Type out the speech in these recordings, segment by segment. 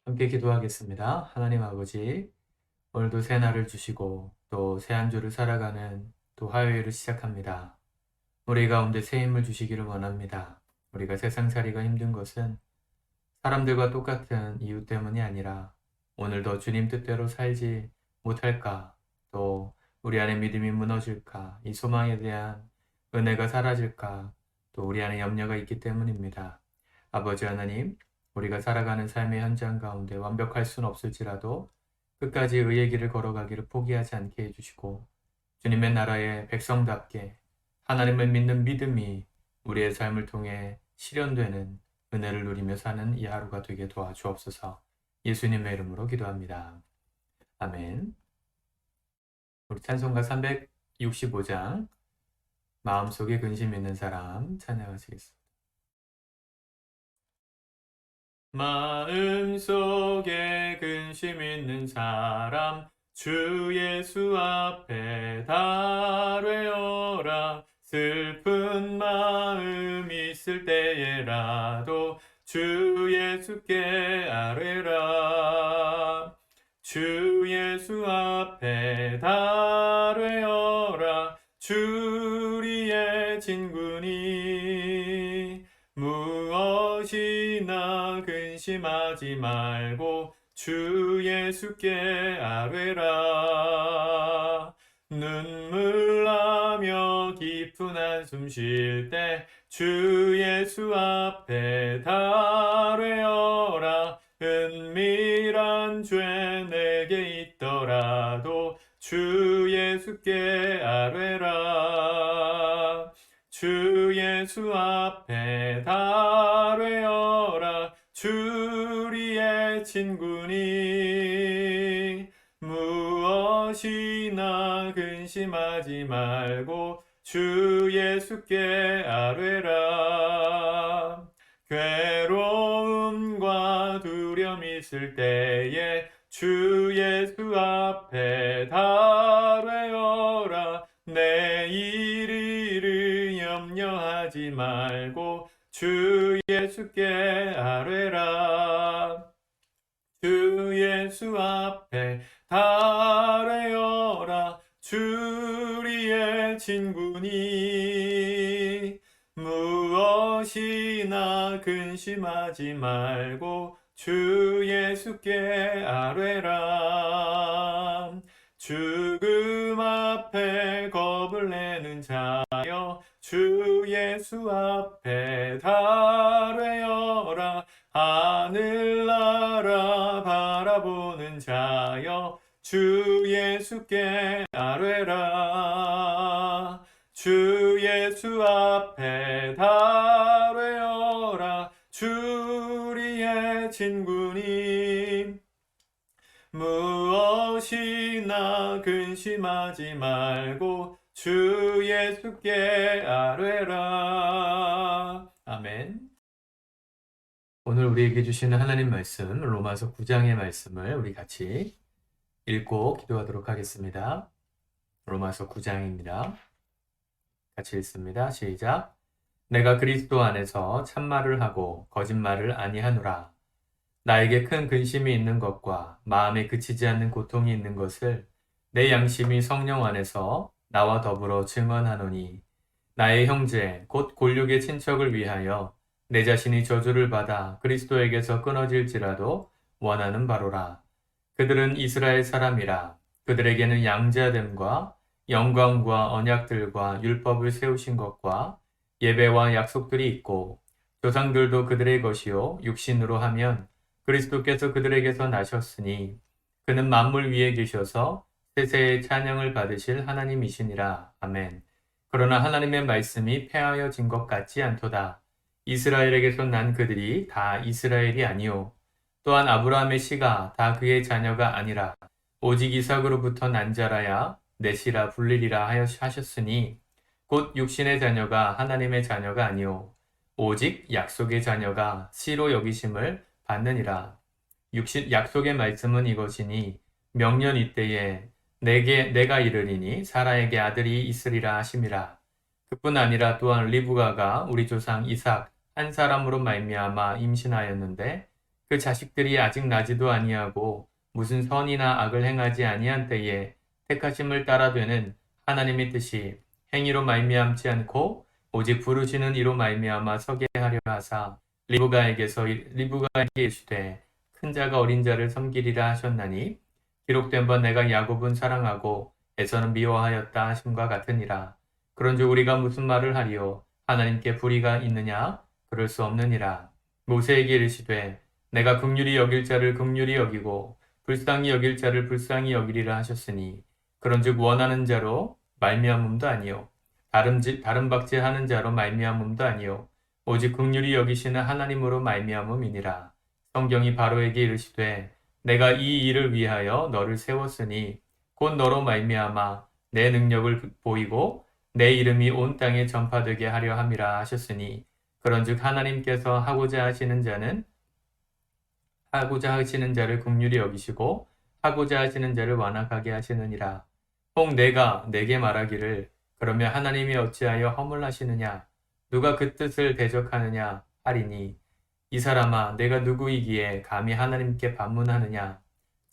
함께 기도하겠습니다. 하나님 아버지, 오늘도 새 날을 주시고 또 새 한 주를 살아가는 또 화요일을 시작합니다. 우리 가운데 새 힘을 주시기를 원합니다. 우리가 세상살이가 힘든 것은 사람들과 똑같은 이유 때문이 아니라 오늘도 주님 뜻대로 살지 못할까, 또 우리 안에 믿음이 무너질까, 이 소망에 대한 은혜가 사라질까, 또 우리 안에 염려가 있기 때문입니다. 아버지 하나님, 우리가 살아가는 삶의 현장 가운데 완벽할 수는 없을지라도 끝까지 의의 길을 걸어가기를 포기하지 않게 해주시고, 주님의 나라의 백성답게 하나님을 믿는 믿음이 우리의 삶을 통해 실현되는 은혜를 누리며 사는 이 하루가 되게 도와주옵소서. 예수님의 이름으로 기도합니다. 아멘. 우리 찬송가 365장 마음속에 근심 있는 사람 찬양하시겠습니다. 마음속에 근심 있는 사람 주 예수 앞에 달뢰어라. 슬픈 마음 있을 때에라도 주 예수께 아뢰라. 주 예수 앞에 달뢰어라. 주리의 진군이 무엇이나 근심하지 말고 주 예수께 아뢰라. 눈물 나며 깊은 한숨 쉴 때 주 예수 앞에 달뢰어라. 은밀한 죄 내게 있더라도 주 예수께 아뢰라. 주 예수 앞에 달뢰어라. 주리의 친구니 무엇이나 근심하지 말고 주 예수께 아뢰라. 괴로움과 두려움 있을 때에 주 예수 앞에 달뢰어라. 내일 일을 염려하지 말고 주 예수께 아뢰라. 주 예수 앞에 달뢰어라. 주리의 친구니 무엇이나 근심하지 말고 주 예수께 아뢰라. 죽음 앞에 겁을 내는 자여 주 예수 앞에 달뢰어라. 하늘나라 바라보는 자여 주 예수께 아뢰라. 주 예수 앞에 달뢰어라. 주리의 친구니 무엇이나 근심하지 말고 주 예수께 아뢰라. 아멘. 오늘 우리에게 주시는 하나님 말씀, 로마서 9장의 말씀을 우리 같이 읽고 기도하도록 하겠습니다. 로마서 9장입니다. 같이 읽습니다. 시작. 내가 그리스도 안에서 참말을 하고 거짓말을 아니하노라. 나에게 큰 근심이 있는 것과 마음에 그치지 않는 고통이 있는 것을 내 양심이 성령 안에서 나와 더불어 증언하노니, 나의 형제 곧 골육의 친척을 위하여 내 자신이 저주를 받아 그리스도에게서 끊어질지라도 원하는 바로라. 그들은 이스라엘 사람이라. 그들에게는 양자됨과 영광과 언약들과 율법을 세우신 것과 예배와 약속들이 있고, 조상들도 그들의 것이요 육신으로 하면 그리스도께서 그들에게서 나셨으니 그는 만물 위에 계셔서 세세의 찬양을 받으실 하나님이시니라. 아멘. 그러나 하나님의 말씀이 폐하여진 것 같지 않도다. 이스라엘에게서 난 그들이 다 이스라엘이 아니요 또한 아브라함의 씨가 다 그의 자녀가 아니라 오직 이삭으로부터 난 자라야 내 씨라 불리리라 하셨으니, 곧 육신의 자녀가 하나님의 자녀가 아니요 오직 약속의 자녀가 씨로 여기심을 받느니라. 약속의 말씀은 이것이니, 명년 이때에 내가 이르리니 사라에게 아들이 있으리라 하심이라. 그뿐 아니라 또한 리브가가 우리 조상 이삭 한 사람으로 말미암아 임신하였는데, 그 자식들이 아직 나지도 아니하고 무슨 선이나 악을 행하지 아니한 때에 택하심을 따라 되는 하나님의 뜻이 행위로 말미암지 않고 오직 부르시는 이로 말미암아 서게 하려 하사 리브가에게 이르시되 큰 자가 어린 자를 섬기리라 하셨나니 기록된 바 내가 야곱은 사랑하고 에서는 미워하였다 하심과 같으니라. 그런즉 우리가 무슨 말을 하리요? 하나님께 불의가 있느냐? 그럴 수 없느니라. 모세에게 이르시되 내가 긍휼히 여길 자를 긍휼히 여기고 불쌍히 여길 자를 불쌍히 여기리라 하셨으니 그런즉 원하는 자로 말미암음도 아니요 다름박질하는 자로 말미암음도 아니요 오직 긍휼히 여기시는 하나님으로 말미암음이니라. 성경이 바로에게 이르시되 내가 이 일을 위하여 너를 세웠으니 곧 너로 말미암아 내 능력을 보이고 내 이름이 온 땅에 전파되게 하려 함이라 하셨으니 그런즉 하나님께서 하고자 하시는 자를 긍휼히 여기시고 하고자 하시는 자를 완악하게 하시느니라. 혹 내가 내게 말하기를 그러면 하나님이 어찌하여 허물하시느냐 누가 그 뜻을 대적하느냐 하리니 이 사람아 내가 누구이기에 감히 하나님께 반문하느냐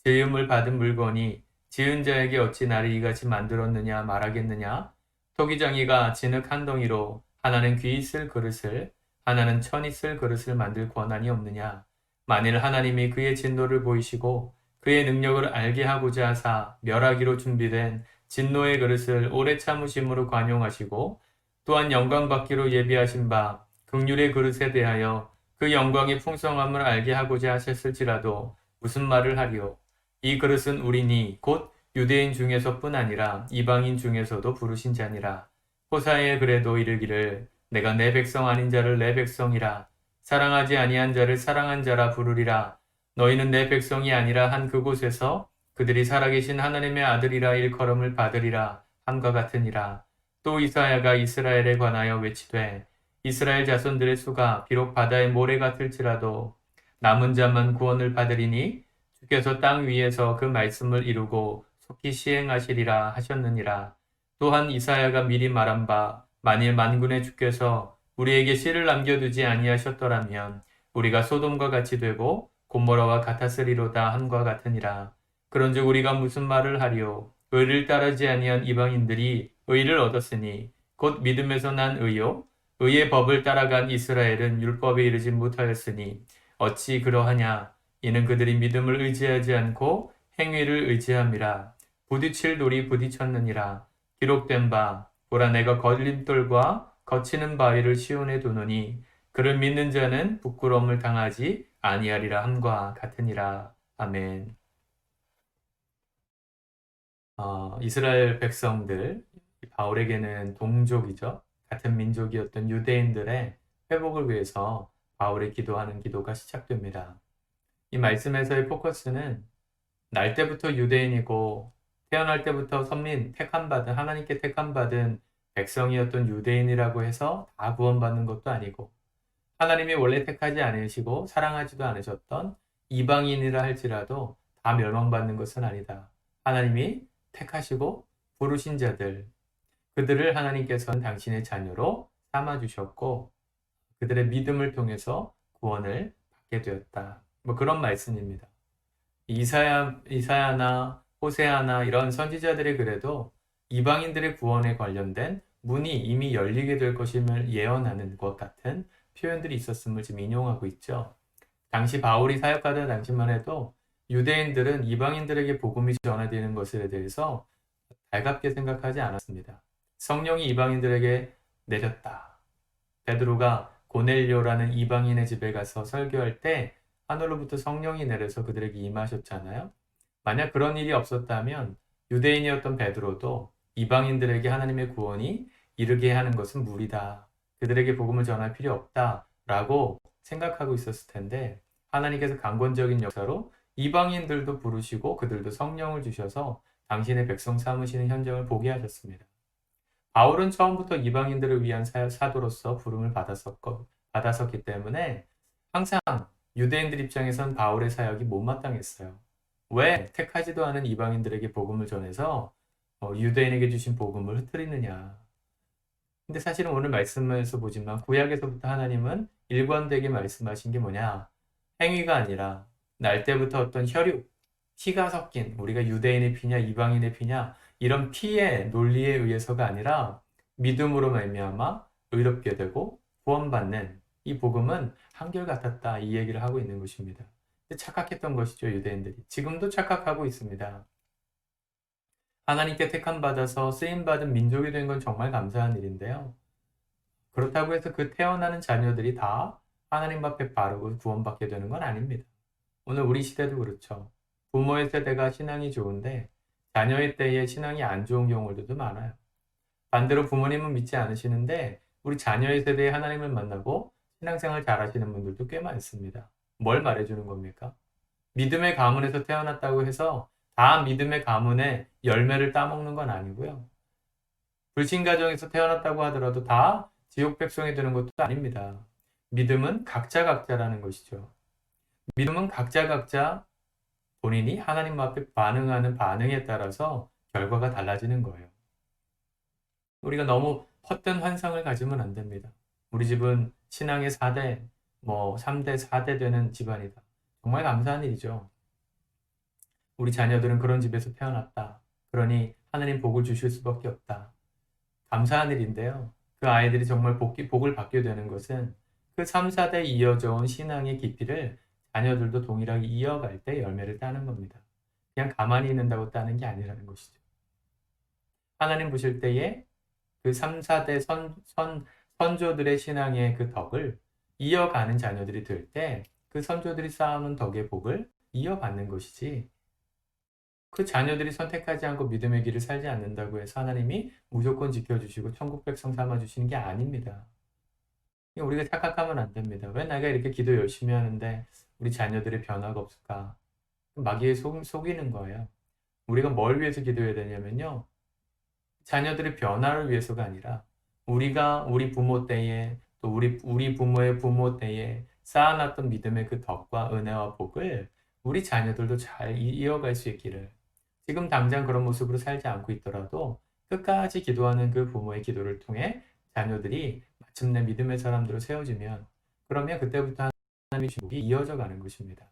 지음을 받은 물건이 지은 자에게 어찌 나를 이같이 만들었느냐 말하겠느냐 토기장이가 진흙 한 덩이로 하나는 귀 있을 그릇을 하나는 천 있을 그릇을 만들 권한이 없느냐 만일 하나님이 그의 진노를 보이시고 그의 능력을 알게 하고자 하사 멸하기로 준비된 진노의 그릇을 오래 참으심으로 관용하시고 또한 영광 받기로 예비하신 바 긍휼의 그릇에 대하여 그 영광의 풍성함을 알게 하고자 하셨을지라도 무슨 말을 하리요? 이 그릇은 우리니 곧 유대인 중에서뿐 아니라 이방인 중에서도 부르신 자니라. 호사에 그래도 이르기를 내가 내 백성 아닌 자를 내 백성이라 사랑하지 아니한 자를 사랑한 자라 부르리라. 너희는 내 백성이 아니라 한 그곳에서 그들이 살아계신 하나님의 아들이라 일컬음을 받으리라 함과 같으니라. 또 이사야가 이스라엘에 관하여 외치되 이스라엘 자손들의 수가 비록 바다의 모래 같을지라도 남은 자만 구원을 받으리니 주께서 땅 위에서 그 말씀을 이루고 속히 시행하시리라 하셨느니라. 또한 이사야가 미리 말한 바 만일 만군의 주께서 우리에게 씨를 남겨두지 아니하셨더라면 우리가 소돔과 같이 되고 고모라와 같았으리로다 함과 같으니라. 그런즉 우리가 무슨 말을 하리요? 의를 따르지 아니한 이방인들이 의를 얻었으니 곧 믿음에서 난 의요 의의 법을 따라간 이스라엘은 율법에 이르지 못하였으니 어찌 그러하냐 이는 그들이 믿음을 의지하지 않고 행위를 의지함이라. 부딪힐 돌이 부딪혔느니라. 기록된 바 보라 내가 걸림돌과 거치는 바위를 시온에 두노니 그를 믿는 자는 부끄러움을 당하지 아니하리라 함과 같으니라. 아멘. 이스라엘 백성들, 바울에게는 동족이죠. 같은 민족이었던 유대인들의 회복을 위해서 바울이 기도하는 기도가 시작됩니다. 이 말씀에서의 포커스는 날 때부터 유대인이고 태어날 때부터 하나님께 택함받은 백성이었던 유대인이라고 해서 다 구원받는 것도 아니고 하나님이 원래 택하지 않으시고 사랑하지도 않으셨던 이방인이라 할지라도 다 멸망받는 것은 아니다. 하나님이 택하시고 부르신 자들, 그들을 하나님께서는 당신의 자녀로 삼아주셨고 그들의 믿음을 통해서 구원을 받게 되었다. 그런 말씀입니다. 이사야나 호세아나 이런 선지자들이 그래도 이방인들의 구원에 관련된 문이 이미 열리게 될 것임을 예언하는 것 같은 표현들이 있었음을 지금 인용하고 있죠. 당시 바울이 사역하던 당시만 해도 유대인들은 이방인들에게 복음이 전해지는 것에 대해서 달갑게 생각하지 않았습니다. 성령이 이방인들에게 내렸다. 베드로가 고넬료라는 이방인의 집에 가서 설교할 때 하늘로부터 성령이 내려서 그들에게 임하셨잖아요. 만약 그런 일이 없었다면 유대인이었던 베드로도 이방인들에게 하나님의 구원이 이르게 하는 것은 무리다. 그들에게 복음을 전할 필요 없다라고 생각하고 있었을 텐데 하나님께서 강권적인 역사로 이방인들도 부르시고 그들도 성령을 주셔서 당신의 백성 삼으시는 현장을 보게 하셨습니다. 바울은 처음부터 이방인들을 위한 사도로서 부름을 받았었기 때문에 항상 유대인들 입장에선 바울의 사역이 못마땅했어요. 왜 택하지도 않은 이방인들에게 복음을 전해서 유대인에게 주신 복음을 흐트리느냐. 근데 사실은 오늘 말씀에서 보지만 구약에서부터 하나님은 일관되게 말씀하신 게 뭐냐. 행위가 아니라 날 때부터 어떤 혈육, 피가 섞인 우리가 유대인의 피냐 이방인의 피냐 이런 피의 논리에 의해서가 아니라 믿음으로 말미암아 의롭게 되고 구원받는 이 복음은 한결같았다 이 얘기를 하고 있는 것입니다. 착각했던 것이죠, 유대인들이. 지금도 착각하고 있습니다. 하나님께 택함받아서 쓰임받은 민족이 된 건 정말 감사한 일인데요. 그렇다고 해서 그 태어나는 자녀들이 다 하나님 앞에 바르고 구원받게 되는 건 아닙니다. 오늘 우리 시대도 그렇죠. 부모의 세대가 신앙이 좋은데 자녀의 때에 신앙이 안 좋은 경우들도 많아요. 반대로 부모님은 믿지 않으시는데 우리 자녀의 세대에 하나님을 만나고 신앙생활 잘하시는 분들도 꽤 많습니다. 뭘 말해주는 겁니까? 믿음의 가문에서 태어났다고 해서 다 믿음의 가문의 열매를 따먹는 건 아니고요. 불신 가정에서 태어났다고 하더라도 다 지옥 백성이 되는 것도 아닙니다. 믿음은 각자 각자라는 것이죠. 믿음은 각자 각자 본인이 하나님 앞에 반응하는 반응에 따라서 결과가 달라지는 거예요. 우리가 너무 헛된 환상을 가지면 안 됩니다. 우리 집은 신앙의 4대, 3대, 4대 되는 집안이다. 정말 감사한 일이죠. 우리 자녀들은 그런 집에서 태어났다. 그러니 하나님 복을 주실 수밖에 없다. 감사한 일인데요. 그 아이들이 정말 복을 받게 되는 것은 그 3, 4대 이어져 온 신앙의 깊이를 자녀들도 동일하게 이어갈 때 열매를 따는 겁니다. 그냥 가만히 있는다고 따는 게 아니라는 것이죠. 하나님 보실 때에 그 3, 4대 선조들의 신앙의 그 덕을 이어가는 자녀들이 될 때 그 선조들이 쌓아놓은 덕의 복을 이어받는 것이지 그 자녀들이 선택하지 않고 믿음의 길을 살지 않는다고 해서 하나님이 무조건 지켜주시고 천국 백성 삼아주시는 게 아닙니다. 우리가 착각하면 안 됩니다. 왜 내가 이렇게 기도 열심히 하는데 우리 자녀들의 변화가 없을까? 마귀에 속이는 거예요. 우리가 뭘 위해서 기도해야 되냐면요. 자녀들의 변화를 위해서가 아니라 우리가 우리 부모 때에 또 우리 부모의 부모 때에 쌓아놨던 믿음의 그 덕과 은혜와 복을 우리 자녀들도 잘 이어갈 수 있기를 지금 당장 그런 모습으로 살지 않고 있더라도 끝까지 기도하는 그 부모의 기도를 통해 자녀들이 마침내 믿음의 사람들로 세워지면 그러면 그때부터 하나님의 축복이 이어져 가는 것입니다.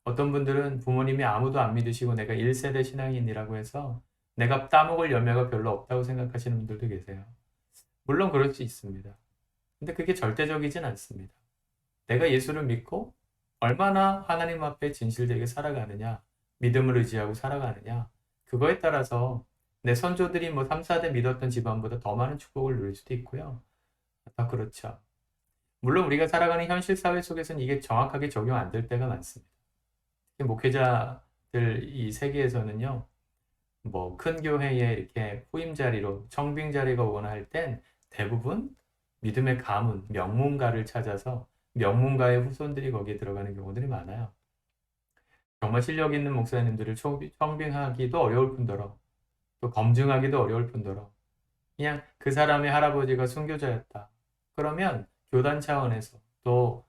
어떤 분들은 부모님이 아무도 안 믿으시고 내가 1세대 신앙인이라고 해서 내가 따먹을 열매가 별로 없다고 생각하시는 분들도 계세요. 물론 그럴 수 있습니다. 근데 그게 절대적이진 않습니다. 내가 예수를 믿고 얼마나 하나님 앞에 진실되게 살아가느냐, 믿음을 의지하고 살아가느냐, 그거에 따라서 내 선조들이 3, 4대 믿었던 집안보다 더 많은 축복을 누릴 수도 있고요. 다 그렇죠. 물론 우리가 살아가는 현실 사회 속에서는 이게 정확하게 적용 안 될 때가 많습니다. 특히 목회자들 이 세계에서는요, 큰 교회에 이렇게 후임 자리로 청빙 자리가 오거나 할 땐 대부분 믿음의 가문, 명문가를 찾아서 명문가의 후손들이 거기에 들어가는 경우들이 많아요. 정말 실력 있는 목사님들을 청빙하기도 어려울 뿐더러 또 검증하기도 어려울 뿐더러 그냥 그 사람의 할아버지가 순교자였다. 그러면 교단 차원에서 또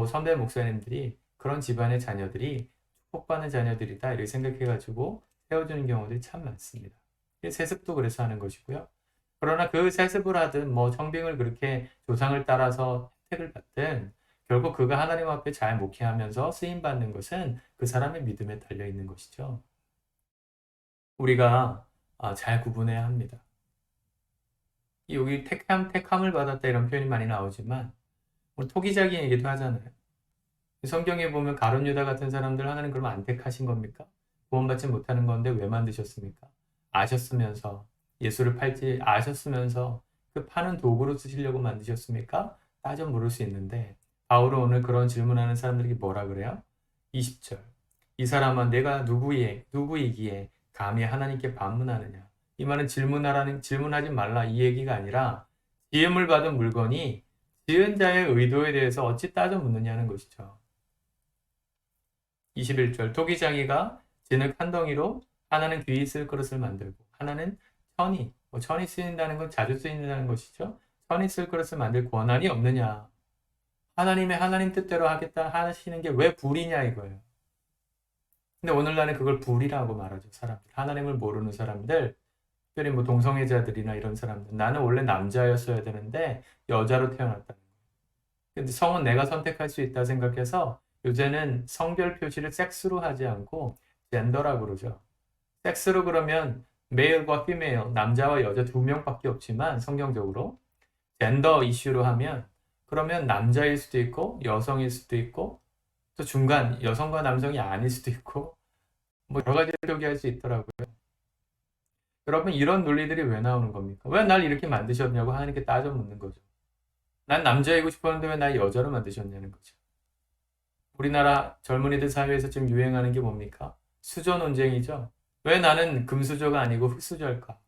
선배 목사님들이 그런 집안의 자녀들이 축복받는 자녀들이다 이렇게 생각해가지고 세워주는 경우들이 참 많습니다. 세습도 그래서 하는 것이고요. 그러나 그 세습을 하든 청빙을 그렇게 조상을 따라서 혜택을 받든 결국 그가 하나님 앞에 잘 목회하면서 쓰임받는 것은 그 사람의 믿음에 달려 있는 것이죠. 우리가 잘 구분해야 합니다. 여기 택함을 받았다 이런 표현이 많이 나오지만 토기자기 얘기도 하잖아요. 성경에 보면 가룟 유다 같은 사람들 하나님 그러면 안 택하신 겁니까? 구원받지 못하는 건데 왜 만드셨습니까? 아셨으면서 예수를 팔지 아셨으면서 그 파는 도구로 쓰시려고 만드셨습니까? 따져 물을 수 있는데 바울은 오늘 그런 질문하는 사람들에게 뭐라 그래요? 20절 이 사람은 내가 누구이기에 감히 하나님께 반문하느냐 이 말은 질문하지 말라 이 얘기가 아니라 지음을 받은 물건이 지은 자의 의도에 대해서 어찌 따져 묻느냐는 것이죠. 21절 토기장이가 진흙 한 덩이로 하나는 귀히 쓸 그릇을 만들고 하나는 천이 쓰인다는 건 자주 쓰인다는 것이죠. 천이 쓸 그릇을 만들 권한이 없느냐. 하나님 뜻대로 하겠다 하시는 게 왜 불이냐 이거예요. 근데 오늘날은 그걸 불이라고 말하죠. 사람들. 하나님을 모르는 사람들, 특별히 동성애자들이나 이런 사람들. 나는 원래 남자였어야 되는데 여자로 태어났다. 근데 성은 내가 선택할 수 있다 생각해서 요새는 성별 표시를 섹스로 하지 않고 젠더라고 그러죠. 섹스로 그러면 메일과 피메일, 남자와 여자 두 명밖에 없지만 성경적으로 젠더 이슈로 하면 그러면 남자일 수도 있고 여성일 수도 있고 또 중간 여성과 남성이 아닐 수도 있고 뭐 여러 가지를 표기할 수 있더라고요. 여러분 이런 논리들이 왜 나오는 겁니까? 왜 날 이렇게 만드셨냐고 하나님께 따져 묻는 거죠. 난 남자이고 싶었는데 왜 날 여자로 만드셨냐는 거죠. 우리나라 젊은이들 사회에서 지금 유행하는 게 뭡니까? 수저 논쟁이죠. 왜 나는 금수저가 아니고 흙수저일까?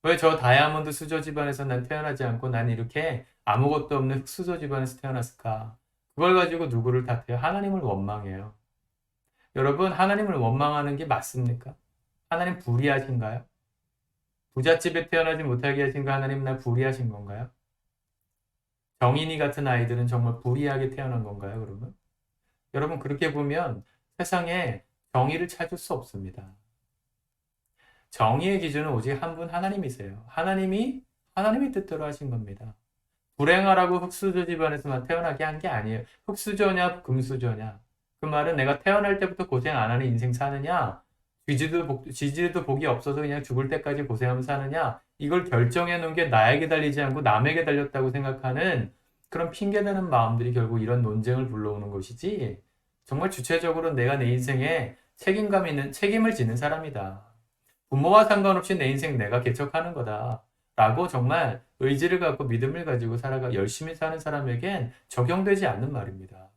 왜 저 다이아몬드 수저 집안에서 난 태어나지 않고 난 이렇게 아무것도 없는 흙수저 집안에서 태어났을까? 그걸 가지고 누구를 탓해요? 하나님을 원망해요. 여러분, 하나님을 원망하는 게 맞습니까? 하나님 불의하신가요? 부잣집에 태어나지 못하게 하신 거 하나님 날 불의하신 건가요? 정인이 같은 아이들은 정말 불의하게 태어난 건가요, 그러면? 여러분, 그렇게 보면 세상에 정의를 찾을 수 없습니다. 정의의 기준은 오직 한 분 하나님이세요. 하나님의 뜻대로 하신 겁니다. 불행하라고 흙수저 집안에서만 태어나게 한 게 아니에요. 흙수저냐, 금수저냐. 그 말은 내가 태어날 때부터 고생 안 하는 인생 사느냐, 지지도 복이 없어서 그냥 죽을 때까지 고생하면서 사느냐, 이걸 결정해 놓은 게 나에게 달리지 않고 남에게 달렸다고 생각하는 그런 핑계대는 마음들이 결국 이런 논쟁을 불러오는 것이지, 정말 주체적으로 내가 내 인생에 책임을 지는 사람이다. 부모와 상관없이 내 인생 내가 개척하는 거다. 라고 정말 의지를 갖고 믿음을 가지고 열심히 사는 사람에겐 적용되지 않는 말입니다.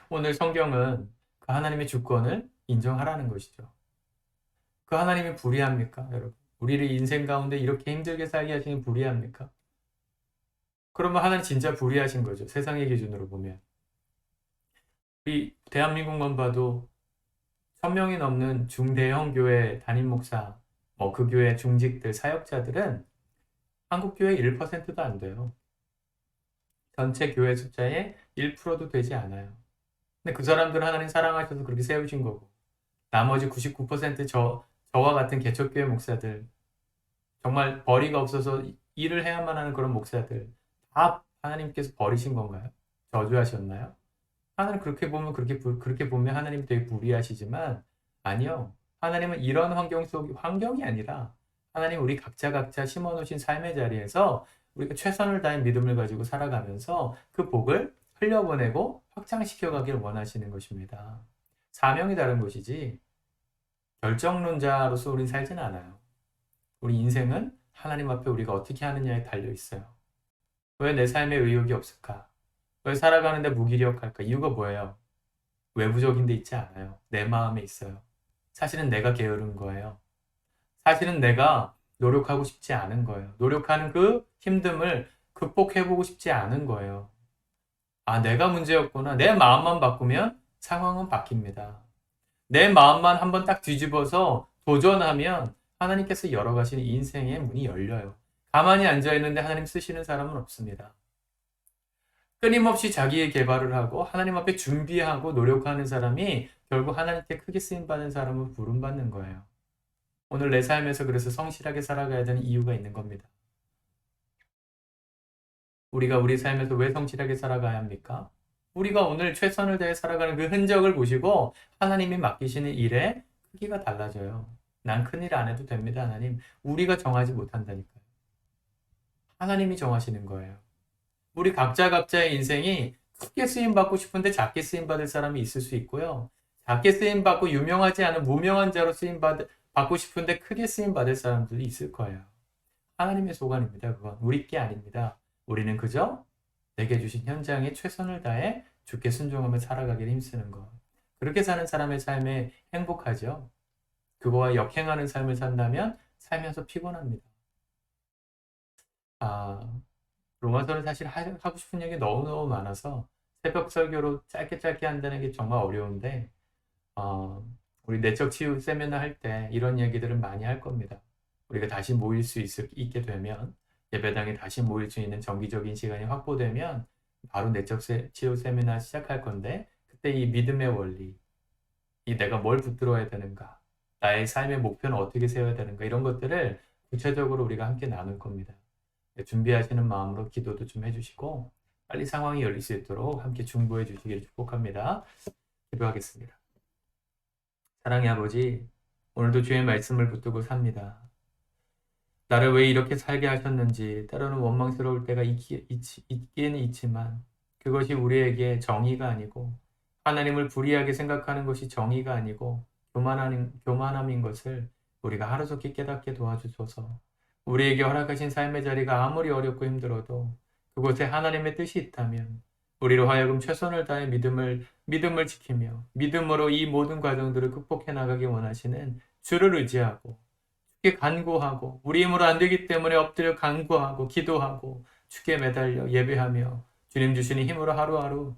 오늘 성경은 그 하나님의 주권을 인정하라는 것이죠. 그 하나님이 불의합니까, 여러분? 우리를 인생 가운데 이렇게 힘들게 살게 하시는 불의합니까? 그러면 하나님 진짜 불의하신 거죠. 세상의 기준으로 보면. 우리 대한민국만 봐도 1000명이 넘는 중대형 교회 담임 목사, 그 교회 중직들, 사역자들은 한국 교회 1%도 안 돼요. 전체 교회 숫자의 1%도 되지 않아요. 근데 그 사람들은 하나님 사랑하셔서 그렇게 세우신 거고, 나머지 99% 저와 같은 개척교회 목사들, 정말 벌이가 없어서 일을 해야만 하는 그런 목사들, 다 하나님께서 버리신 건가요? 저주하셨나요? 하나님 그렇게 보면 하나님 되게 불의하시지만, 아니요. 하나님은 이런 환경이 아니라, 하나님 우리 각자 심어놓으신 삶의 자리에서 우리가 최선을 다해 믿음을 가지고 살아가면서 그 복을 흘려보내고 확장시켜가길 원하시는 것입니다. 사명이 다른 것이지, 결정론자로서 우린 살지는 않아요. 우리 인생은 하나님 앞에 우리가 어떻게 하느냐에 달려 있어요. 왜 내 삶에 의욕이 없을까? 왜 살아가는데 무기력할까? 이유가 뭐예요? 외부적인 데 있지 않아요. 내 마음에 있어요. 사실은 내가 게으른 거예요. 사실은 내가 노력하고 싶지 않은 거예요. 노력하는 그 힘듦을 극복해보고 싶지 않은 거예요. 아, 내가 문제였구나. 내 마음만 바꾸면 상황은 바뀝니다. 내 마음만 한번 딱 뒤집어서 도전하면 하나님께서 열어가시는 인생의 문이 열려요. 가만히 앉아있는데 하나님 쓰시는 사람은 없습니다. 끊임없이 자기의 개발을 하고 하나님 앞에 준비하고 노력하는 사람이 결국 하나님께 크게 쓰임받는 사람을 부름받는 거예요. 오늘 내 삶에서 그래서 성실하게 살아가야 되는 이유가 있는 겁니다. 우리가 우리 삶에서 왜 성실하게 살아가야 합니까? 우리가 오늘 최선을 다해 살아가는 그 흔적을 보시고 하나님이 맡기시는 일의 크기가 달라져요. 난 큰일 안 해도 됩니다, 하나님. 우리가 정하지 못한다니까요. 하나님이 정하시는 거예요. 우리 각자의 인생이 크게 쓰임받고 싶은데 작게 쓰임받을 사람이 있을 수 있고요. 작게 쓰임받고 유명하지 않은 무명한 자로 쓰임받고 싶은데 크게 쓰임받을 사람들이 있을 거예요. 하나님의 소관입니다. 그건 우리 게 아닙니다. 우리는 그저 내게 주신 현장에 최선을 다해 주께 순종하며 살아가기를 힘쓰는 것. 그렇게 사는 사람의 삶에 행복하죠. 그거와 역행하는 삶을 산다면 살면서 피곤합니다. 로마서는 사실 하고 싶은 얘기 너무너무 많아서 새벽 설교로 짧게 한다는 게 정말 어려운데, 우리 내적 치유 세미나 할 때 이런 얘기들을 많이 할 겁니다. 우리가 다시 모일 수 있게 되면, 예배당에 다시 모일 수 있는 정기적인 시간이 확보되면 바로 내적 치유 세미나 시작할 건데, 그때 이 믿음의 원리, 이 내가 뭘 붙들어야 되는가, 나의 삶의 목표는 어떻게 세워야 되는가, 이런 것들을 구체적으로 우리가 함께 나눌 겁니다. 준비하시는 마음으로 기도도 좀 해주시고, 빨리 상황이 열릴 수 있도록 함께 중보해 주시기를 축복합니다. 기도하겠습니다. 사랑의 아버지, 오늘도 주의 말씀을 붙들고 삽니다. 나를 왜 이렇게 살게 하셨는지 때로는 원망스러울 때가 있기는 있지만 그것이 우리에게 정의가 아니고 하나님을 불의하게 생각하는 것이 정의가 아니고 교만함인 것을 우리가 하루속히 깨닫게 도와주소서. 우리에게 허락하신 삶의 자리가 아무리 어렵고 힘들어도 그곳에 하나님의 뜻이 있다면 우리로 하여금 최선을 다해 믿음을 지키며 믿음으로 이 모든 과정들을 극복해 나가기 원하시는 주를 의지하고 주께 간구하고 우리 힘으로 안 되기 때문에 엎드려 간구하고 기도하고 주께 매달려 예배하며 주님 주시는 힘으로 하루하루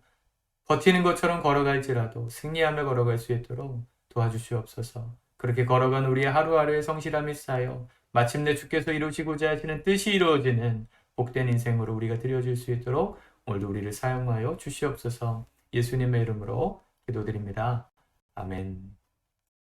버티는 것처럼 걸어갈지라도 승리하며 걸어갈 수 있도록 도와주시옵소서. 그렇게 걸어간 우리의 하루하루의 성실함이 쌓여 마침내 주께서 이루시고자 하시는 뜻이 이루어지는 복된 인생으로 우리가 드려질 수 있도록 오늘도 우리를 사용하여 주시옵소서. 예수님의 이름으로 기도드립니다. 아멘.